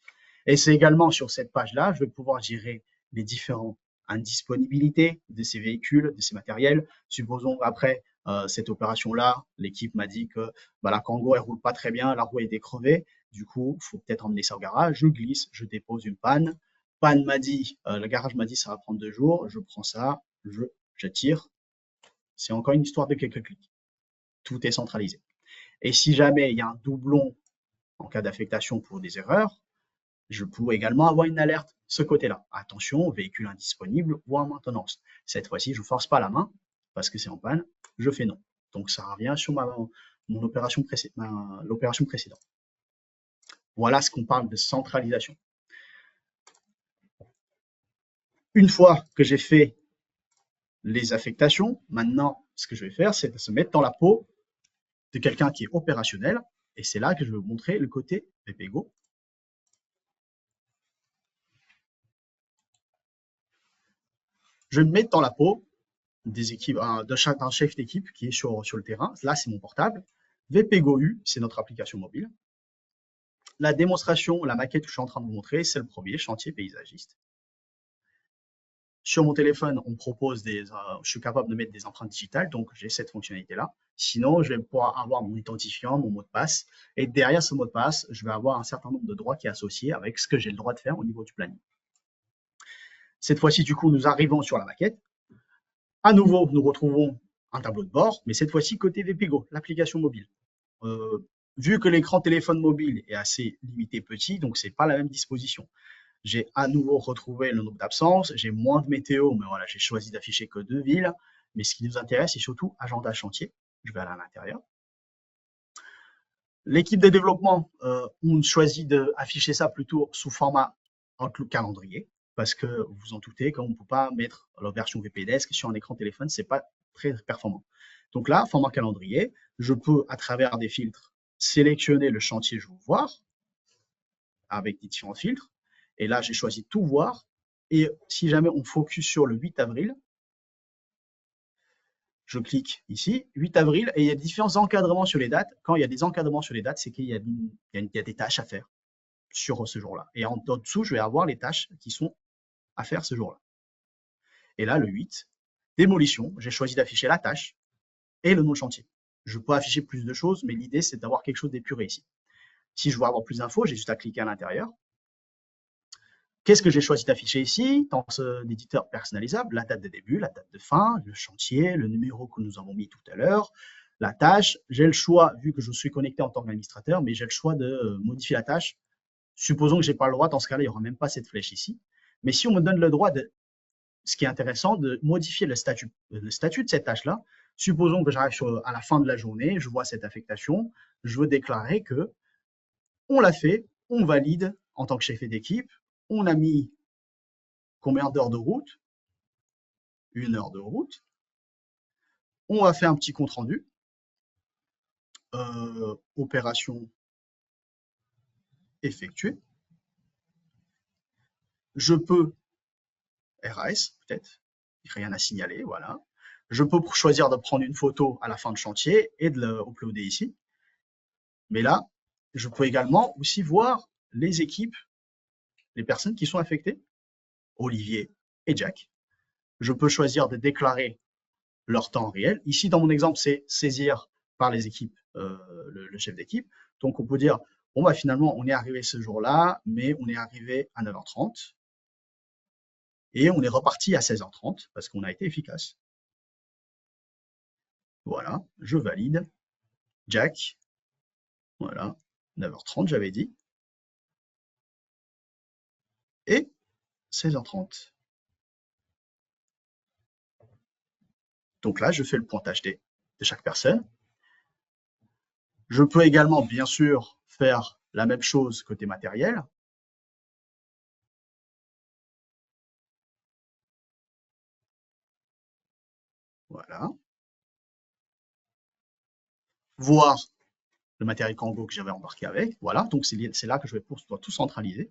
Speaker 1: Et c'est également sur cette page-là, je vais pouvoir gérer les différentes indisponibilités de ces véhicules, de ces matériels. Supposons après cette opération-là, l'équipe m'a dit que bah, la Kangoo, elle roule pas très bien, la roue est décrevée. Du coup, il faut peut-être emmener ça au garage. Je glisse, je dépose une panne. Panne m'a dit, le garage m'a dit ça va prendre 2 jours. Je prends ça, je tire. C'est encore une histoire de quelques clics. Tout est centralisé. Et si jamais il y a un doublon en cas d'affectation pour des erreurs, je pourrais également avoir une alerte ce côté-là. Attention, véhicule indisponible ou en maintenance. Cette fois-ci, je ne force pas la main parce que c'est en panne, je fais non. Donc ça revient sur mon opération l'opération précédente. Voilà ce qu'on parle de centralisation. Une fois que j'ai fait les affectations, maintenant, ce que je vais faire, c'est de se mettre dans la peau de quelqu'un qui est opérationnel. Et c'est là que je vais vous montrer le côté VPGO. Je vais me mettre dans la peau des équipes, d'un chef d'équipe qui est sur le terrain. Là, c'est mon portable. VPGO U, c'est notre application mobile. La démonstration, la maquette que je suis en train de vous montrer, c'est le premier chantier paysagiste. Sur mon téléphone, on propose je suis capable de mettre des empreintes digitales, donc j'ai cette fonctionnalité-là. Sinon, je vais pouvoir avoir mon identifiant, mon mot de passe. Et derrière ce mot de passe, je vais avoir un certain nombre de droits qui est associé avec ce que j'ai le droit de faire au niveau du planning. Cette fois-ci, du coup, nous arrivons sur la maquette. À nouveau, nous retrouvons un tableau de bord, mais cette fois-ci côté VPGO, l'application mobile. Vu que l'écran téléphone mobile est assez limité petit, donc c'est pas la même disposition. J'ai à nouveau retrouvé le nombre d'absences, j'ai moins de météo, mais voilà, j'ai choisi d'afficher que 2 villes. Mais ce qui nous intéresse, c'est surtout agenda chantier. Je vais aller à l'intérieur. L'équipe de développement, on choisit d'afficher ça plutôt sous format Outlook calendrier. parce que vous vous en doutez, qu'on ne peut pas mettre la version VPDesk sur un écran téléphone, c'est pas très performant. Donc là, format calendrier, je peux, à travers des filtres, sélectionner le chantier que je veux voir, avec différents filtres. Et là, j'ai choisi tout voir. Et si jamais on focus sur le 8 avril, je clique ici, 8 avril, et il y a différents encadrements sur les dates. Quand il y a des encadrements sur les dates, c'est qu'il y a des tâches à faire sur ce jour-là. Et en dessous, je vais avoir les tâches qui sont à faire ce jour-là. Et là, le 8, démolition, j'ai choisi d'afficher la tâche et le nom de chantier. Je peux afficher plus de choses, mais l'idée, c'est d'avoir quelque chose d'épuré ici. Si je veux avoir plus d'infos, j'ai juste à cliquer à l'intérieur. Qu'est-ce que j'ai choisi d'afficher ici dans l'éditeur personnalisable? La date de début, la date de fin, le chantier, le numéro que nous avons mis tout à l'heure, la tâche. J'ai le choix, vu que je suis connecté en tant qu'administrateur, mais j'ai le choix de modifier la tâche. Supposons que je n'ai pas le droit, dans ce cas-là, il n'y aura même pas cette flèche ici. Mais si on me donne le droit de, ce qui est intéressant, de modifier le statut de cette tâche-là, supposons que j'arrive à la fin de la journée, je vois cette affectation, je veux déclarer que on l'a fait, on valide en tant que chef d'équipe, on a mis combien d'heures de route? 1 heure de route. On a fait un petit compte rendu. Opération effectuée. Je peux, RAS peut-être, rien à signaler, voilà. Je peux choisir de prendre une photo à la fin de chantier et de l'uploader ici. Mais là, je peux également aussi voir les équipes, les personnes qui sont affectées, Olivier et Jack. Je peux choisir de déclarer leur temps réel. Ici, dans mon exemple, c'est saisir par les équipes, le chef d'équipe. Donc, on peut dire, bon, bah, finalement, on est arrivé ce jour-là, mais on est arrivé à 9h30. Et on est reparti à 16h30 parce qu'on a été efficace. Voilà, je valide. Jack, voilà, 9h30, j'avais dit. Et 16h30. Donc là, je fais le pointage de chaque personne. Je peux également, bien sûr, faire la même chose côté matériel. Voilà. Voir le matériel Kango que j'avais embarqué avec. Voilà, donc c'est là que je vais pouvoir tout centraliser.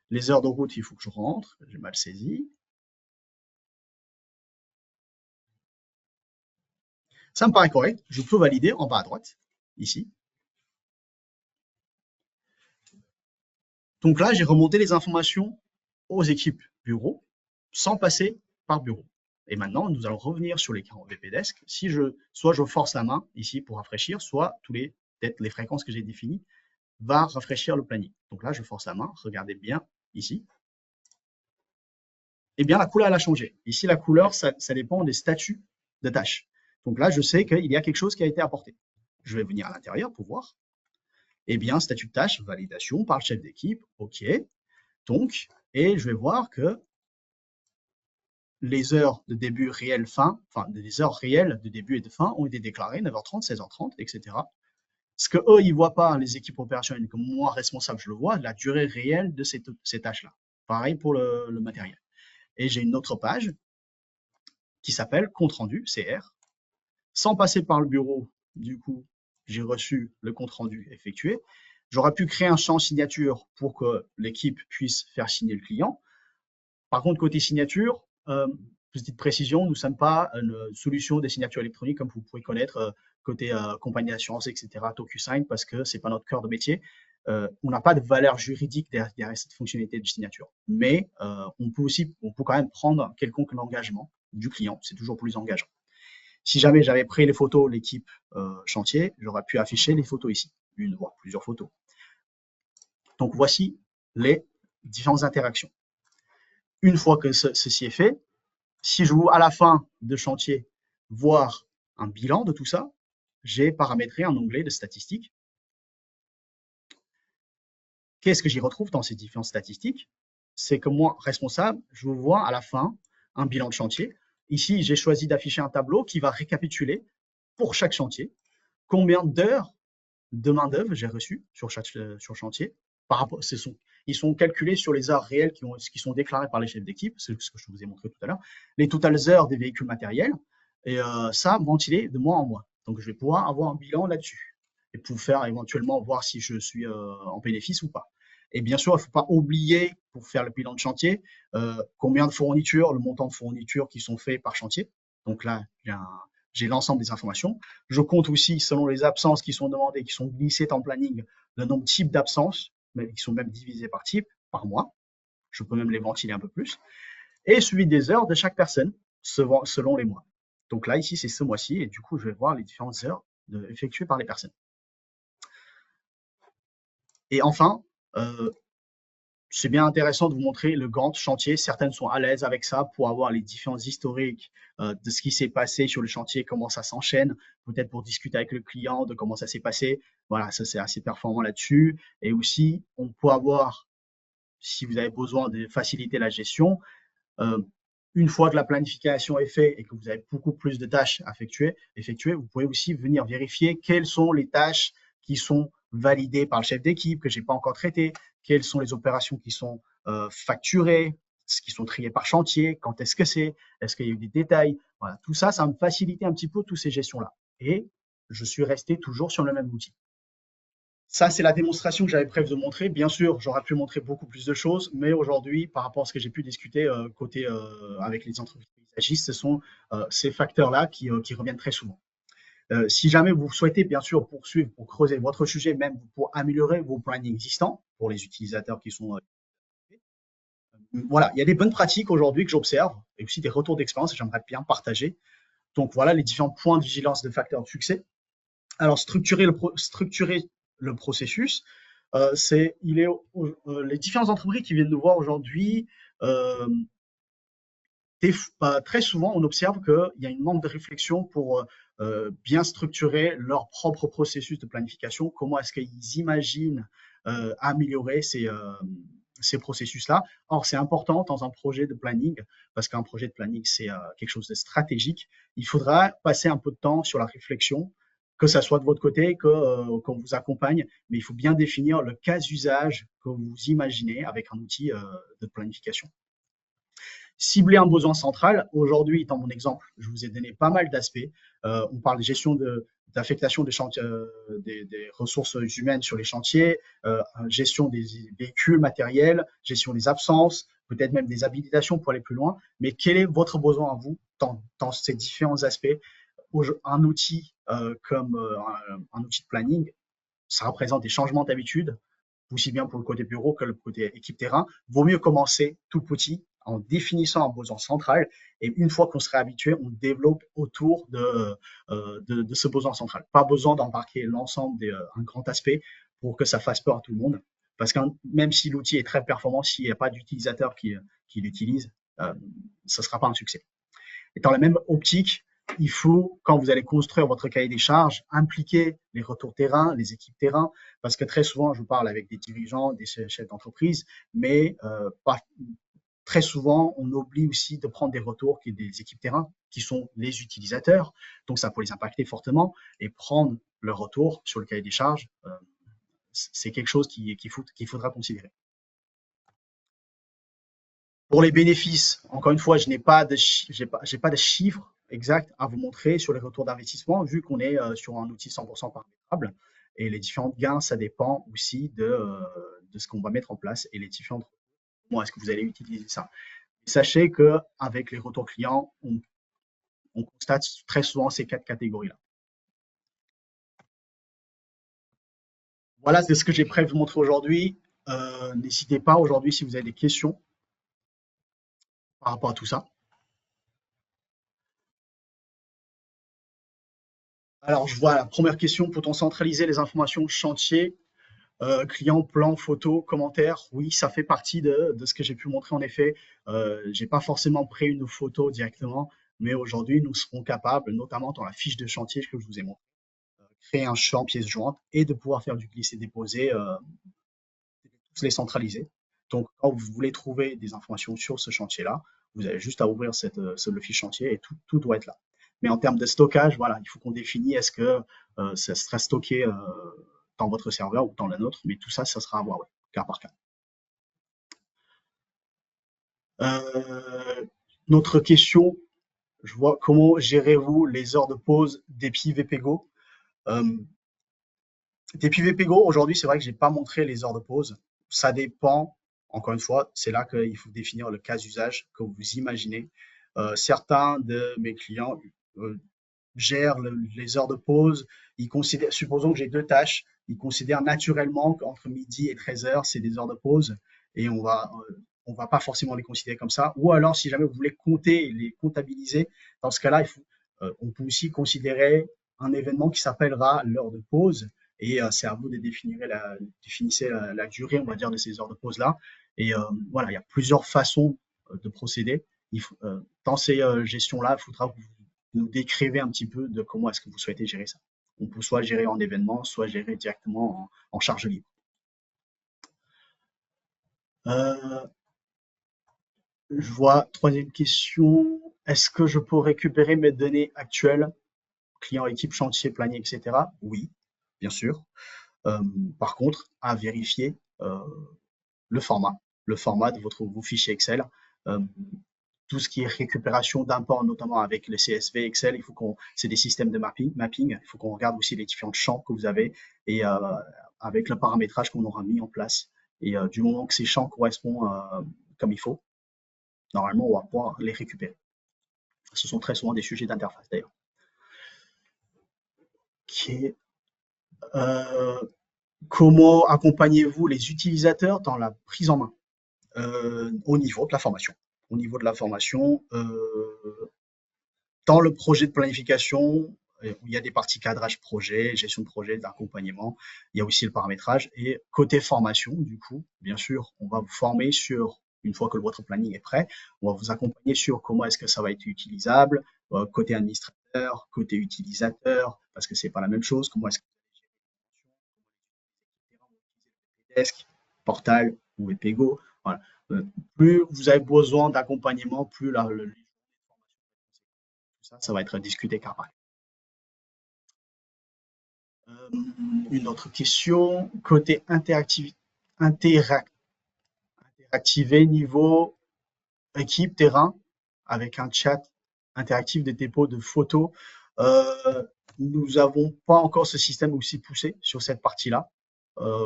Speaker 1: Les heures de route, il faut que je rentre. J'ai mal saisi. Ça me paraît correct. Je peux valider en bas à droite, ici. Donc là, j'ai remonté les informations aux équipes bureau sans passer par bureau. Et maintenant, nous allons revenir sur l'écran VPDesk. Si soit je force la main ici pour rafraîchir, soit peut-être les fréquences que j'ai définies va rafraîchir le planning. Donc là, je force la main. Regardez bien ici. Eh bien, la couleur elle a changé. Ici, la couleur, ça dépend des statuts de tâches. Donc là, je sais qu'il y a quelque chose qui a été apporté. Je vais venir à l'intérieur pour voir. Eh bien, statut de tâche, validation par le chef d'équipe. OK. Donc, et je vais voir que les heures de début réel fin, enfin, les heures réelles de début et de fin ont été déclarées 9h30, 16h30, etc. Ce que eux, ils voient pas, les équipes opérationnelles, comme moi, responsable, je le vois, la durée réelle de ces tâches-là. Pareil pour le matériel. Et j'ai une autre page qui s'appelle compte rendu, CR. Sans passer par le bureau, du coup, j'ai reçu le compte rendu effectué. J'aurais pu créer un champ signature pour que l'équipe puisse faire signer le client. Par contre, côté signature, petite précision, nous ne sommes pas une solution des signatures électroniques comme vous pouvez connaître côté compagnie d'assurance, etc., DocuSign, parce que ce n'est pas notre cœur de métier. On n'a pas de valeur juridique derrière cette fonctionnalité de signature. Mais on peut quand même prendre quelconque engagement du client. C'est toujours plus engageant. Si jamais j'avais pris les photos, l'équipe chantier, j'aurais pu afficher les photos ici, une voire plusieurs photos. Donc voici les différentes interactions. Une fois que ceci est fait, si je veux à la fin de chantier voir un bilan de tout ça, j'ai paramétré un onglet de statistiques. Qu'est-ce que j'y retrouve dans ces différentes statistiques? C'est que moi, responsable, je veux voir à la fin un bilan de chantier. Ici, j'ai choisi d'afficher un tableau qui va récapituler pour chaque chantier combien d'heures de main-d'œuvre j'ai reçu sur chantier. Par rapport, ils sont calculés sur les heures réelles qui sont déclarées par les chefs d'équipe, c'est ce que je vous ai montré tout à l'heure, les totales heures des véhicules matériels, et ça ventilé de mois en mois. Donc, je vais pouvoir avoir un bilan là-dessus et pour faire éventuellement voir si je suis en bénéfice ou pas. Et bien sûr, il ne faut pas oublier, pour faire le bilan de chantier, combien de fournitures, le montant de fournitures qui sont faits par chantier. Donc là, j'ai l'ensemble des informations. Je compte aussi, selon les absences qui sont demandées, qui sont glissées en planning, le nombre type d'absences, mais qui sont même divisées par type, par mois. Je peux même les ventiler un peu plus. Et suivi des heures de chaque personne, selon les mois. Donc là, ici, c'est ce mois-ci, et du coup, je vais voir les différentes heures effectuées par les personnes. Et enfin, c'est bien intéressant de vous montrer le Gantt chantier. Certaines sont à l'aise avec ça pour avoir les différents historiques de ce qui s'est passé sur le chantier, comment ça s'enchaîne, peut-être pour discuter avec le client de comment ça s'est passé. Voilà, ça c'est assez performant là-dessus. Et aussi, on peut avoir, si vous avez besoin de faciliter la gestion, une fois que la planification est faite et que vous avez beaucoup plus de tâches à effectuer, vous pouvez aussi venir vérifier quelles sont les tâches qui sont validées par le chef d'équipe, que je n'ai pas encore traitées, quelles sont les opérations qui sont facturées, qui sont triées par chantier, quand est-ce que c'est, est-ce qu'il y a eu des détails. Voilà, tout ça, ça va me faciliter un petit peu toutes ces gestions-là. Et je suis resté toujours sur le même outil. Ça, c'est la démonstration que j'avais prévu de montrer. Bien sûr, j'aurais pu montrer beaucoup plus de choses, mais aujourd'hui, par rapport à ce que j'ai pu discuter avec les entreprises paysagistes, ce sont ces facteurs-là qui reviennent très souvent. Si jamais vous souhaitez, bien sûr, poursuivre, pour creuser votre sujet, même pour améliorer vos plannings existants pour les utilisateurs qui sont voilà, il y a des bonnes pratiques aujourd'hui que j'observe et aussi des retours d'expérience que j'aimerais bien partager. Donc voilà les différents points de vigilance de facteurs de succès. Alors structurer le processus, les différentes entreprises qui viennent nous voir aujourd'hui, très souvent, on observe qu'il y a une manque de réflexion pour bien structurer leur propre processus de planification. Comment est-ce qu'ils imaginent améliorer ces processus-là? Or, c'est important dans un projet de planning, parce qu'un projet de planning, c'est quelque chose de stratégique. Il faudra passer un peu de temps sur la réflexion, que ça soit de votre côté, qu'on vous accompagne, mais il faut bien définir le cas d'usage que vous imaginez avec un outil de planification. Cibler un besoin central. Aujourd'hui, dans mon exemple, je vous ai donné pas mal d'aspects. On parle de gestion d'affectation des ressources humaines sur les chantiers, gestion des véhicules matériels, gestion des absences, peut-être même des habilitations pour aller plus loin. Mais quel est votre besoin à vous dans ces différents aspects? Un outil comme un outil de planning, ça représente des changements d'habitude, aussi bien pour le côté bureau que le côté équipe terrain. Vaut mieux commencer tout petit en définissant un besoin central et une fois qu'on serait habitué, on développe autour de ce besoin central. Pas besoin d'embarquer l'ensemble d'un grand aspect pour que ça fasse peur à tout le monde. Parce que même si l'outil est très performant, s'il n'y a pas d'utilisateur qui l'utilise, ce ne sera pas un succès. Et dans la même optique, il faut, quand vous allez construire votre cahier des charges, impliquer les retours terrain, les équipes terrain, parce que très souvent, je parle avec des dirigeants, des chefs d'entreprise, mais très souvent, on oublie aussi de prendre des retours des équipes terrain, qui sont les utilisateurs. Donc, ça peut les impacter fortement et prendre le retour sur le cahier des charges, c'est quelque chose qu'il faudra considérer. Pour les bénéfices, encore une fois, je n'ai pas de chiffres exacts à vous montrer sur les retours d'investissement, vu qu'on est sur un outil 100% paramétrable. Et les différents gains, ça dépend aussi de ce qu'on va mettre en place et les différentes comment est-ce que vous allez utiliser ça. Sachez qu'avec les retours clients, on constate très souvent ces 4 catégories-là. Voilà, c'est ce que j'ai prévu de vous montrer aujourd'hui. N'hésitez pas aujourd'hui si vous avez des questions par rapport à tout ça. Alors, je vois la première question, peut-on centraliser les informations chantier, client, plan, photo, commentaires? Oui, ça fait partie de ce que j'ai pu montrer en effet. J'ai pas forcément pris une photo directement, mais aujourd'hui, nous serons capables, notamment dans la fiche de chantier que je vous ai montré, créer un champ pièce jointe et de pouvoir faire du glisser-déposer, tous les centraliser. Donc, quand vous voulez trouver des informations sur ce chantier-là, vous avez juste à ouvrir le fiche chantier et tout doit être là. Mais en termes de stockage, voilà, il faut qu'on définisse est-ce que ça sera stocké dans votre serveur ou dans le nôtre, mais tout ça, ça sera à voir, ouais, cas par cas. Notre question, je vois comment gérez-vous les heures de pause d'Epi VPGO? Euh, Depuis VPGO, aujourd'hui, c'est vrai que j'ai pas montré les heures de pause. Ça dépend, encore une fois, c'est là qu'il faut définir le cas d'usage que vous imaginez. Certains de mes clients euh, gèrent les heures de pause. Ils considèrent, supposons que j'ai deux tâches, ils considèrent naturellement qu'entre midi et 13 heures, c'est des heures de pause et on va pas forcément les considérer comme ça. Ou alors, si jamais vous voulez compter et les comptabiliser, dans ce cas-là, on peut aussi considérer un événement qui s'appellera l'heure de pause et c'est à vous de définissez la durée, on va dire, de ces heures de pause-là. Et voilà, il y a plusieurs façons de procéder. Dans ces gestions-là, il faudra que vous nous décrivez un petit peu de comment est-ce que vous souhaitez gérer ça. On peut soit gérer en événement, soit gérer directement en charge libre. Euh, je vois, troisième question. Est-ce que je peux récupérer mes données actuelles, client, équipe, chantier, planning, etc. Oui, bien sûr. Euh, Par contre, à vérifier le format, le format de vos fichiers Excel. Euh, tout ce qui est récupération d'import, notamment avec le CSV Excel, c'est des systèmes de mapping. Il faut qu'on regarde aussi les différents champs que vous avez et avec le paramétrage qu'on aura mis en place. Et du moment que ces champs correspondent comme il faut, normalement, on va pouvoir les récupérer. Ce sont très souvent des sujets d'interface d'ailleurs. Okay. Euh, Comment accompagnez-vous les utilisateurs dans la prise en main au niveau de la formation? Au niveau de la formation, dans le projet de planification, il y a des parties cadrage projet, gestion de projet, d'accompagnement. Il y a aussi le paramétrage. Et côté formation, du coup, bien sûr, on va vous former sur, une fois que votre planning est prêt, on va vous accompagner sur comment est-ce que ça va être utilisable, côté administrateur, côté utilisateur, parce que c'est pas la même chose, comment est-ce que desk, Portal ou Epego. Voilà. Plus vous avez besoin d'accompagnement, plus ça va être discuté cas par cas. Une autre question, côté interactivé niveau équipe terrain, avec un chat interactif des dépôts de photos. Euh, Nous n'avons pas encore ce système aussi poussé sur cette partie-là.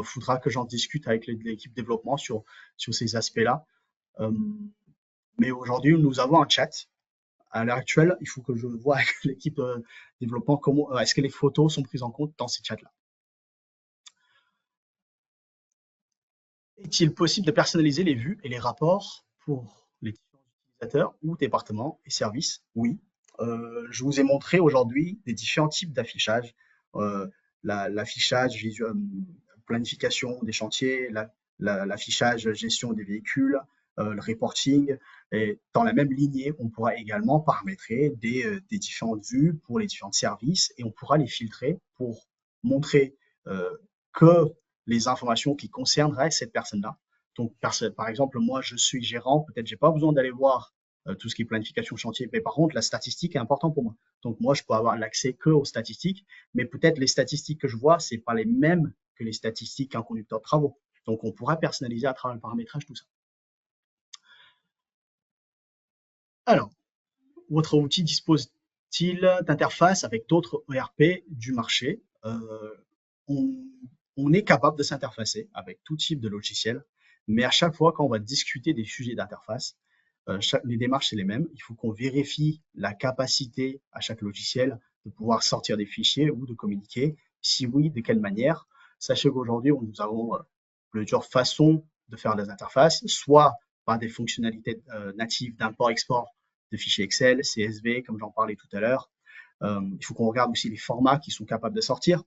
Speaker 1: Faudra que j'en discute avec l'équipe développement sur ces aspects-là. Euh, mais aujourd'hui, nous avons un chat. À l'heure actuelle, il faut que je vois avec l'équipe développement comment est-ce que les photos sont prises en compte dans ces chats-là. Est-il possible de personnaliser les vues et les rapports pour les différents utilisateurs ou départements et services? Oui. Je vous ai montré aujourd'hui des différents types d'affichage. Euh, L'affichage planification des chantiers, l'affichage gestion des véhicules, le reporting. Et dans la même lignée, on pourra également paramétrer des différentes vues pour les différents services et on pourra les filtrer pour montrer euh, que les informations qui concerneraient cette personne-là. Donc, par exemple, moi, je suis gérant, peut-être j'ai pas besoin d'aller voir tout ce qui est planification chantier, mais par contre, la statistique est importante pour moi. Donc, moi, je peux avoir l'accès que aux statistiques, mais peut-être les statistiques que je vois, c'est pas les mêmes que les statistiques qu'un conducteur de travaux. Donc, on pourra personnaliser à travers le paramétrage tout ça. Alors, votre outil dispose-t-il d'interface avec d'autres ERP du marché? On, on est capable de s'interfacer avec tout type de logiciel, mais à chaque fois quand on va discuter des sujets d'interface, les démarches c'est les mêmes. Il faut qu'on vérifie la capacité à chaque logiciel de pouvoir sortir des fichiers ou de communiquer. Si oui, de quelle manière? Sachez qu'aujourd'hui, nous avons plusieurs façons de faire des interfaces, soit par des fonctionnalités natives d'import-export de fichiers Excel, CSV, comme j'en parlais tout à l'heure. Il faut qu'on regarde aussi les formats qui sont capables de sortir.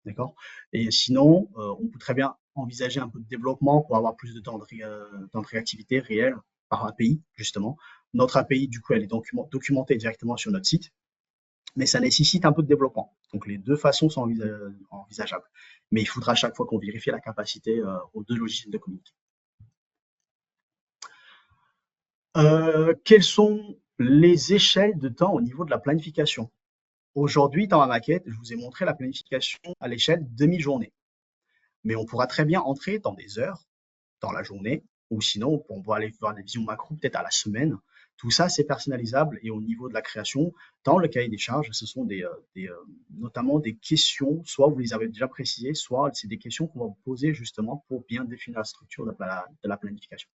Speaker 1: D'accord? Et sinon, on peut très bien envisager un peu de développement pour avoir plus de temps de réactivité réelle par API, justement. Notre API, du coup, elle est documentée directement sur notre site, mais ça nécessite un peu de développement. Donc, les deux façons sont envisageables. Mais il faudra à chaque fois qu'on vérifie la capacité aux deux logiciels de communiquer. Quelles sont les échelles de temps au niveau de la planification? Aujourd'hui, dans ma maquette, je vous ai montré la planification à l'échelle demi-journée. Mais on pourra très bien entrer dans des heures, dans la journée, Ou sinon, on peut aller voir des visions macro peut-être à la semaine. Tout ça, c'est personnalisable et au niveau de la création, dans le cahier des charges, ce sont notamment des questions, soit vous les avez déjà précisées, soit c'est des questions qu'on va vous poser justement pour bien définir la structure de la planification.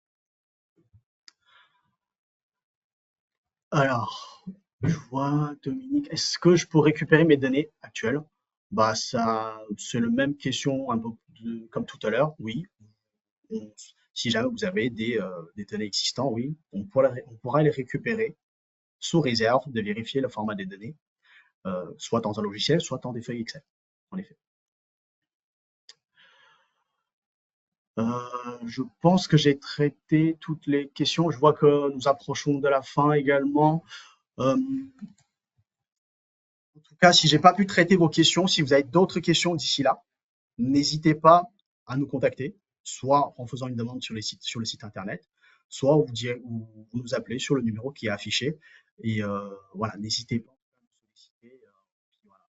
Speaker 1: Alors, je vois Dominique, est-ce que je peux récupérer mes données actuelles? Bah ça, c'est la même question un peu comme tout à l'heure, oui. On- Si jamais vous avez des données existantes, oui, on pourra les récupérer sous réserve de vérifier le format des données, soit dans un logiciel, soit dans des feuilles Excel, en effet. Je pense que j'ai traité toutes les questions. Je vois que nous approchons de la fin également. Euh, En tout cas, si j'ai pas pu traiter vos questions, si vous avez d'autres questions d'ici là, n'hésitez pas à nous contacter, soit en faisant une demande sur le site internet, soit ou vous nous appelez sur le numéro qui est affiché. Et voilà, n'hésitez pas à nous solliciter. Puis voilà,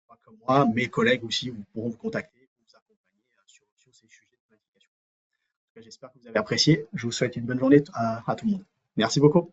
Speaker 1: pas que moi, mes collègues aussi vous pourront vous contacter pour vous accompagner sur ces sujets de planification. J'espère que vous avez apprécié. Je vous souhaite une bonne journée à tout le monde. Merci beaucoup.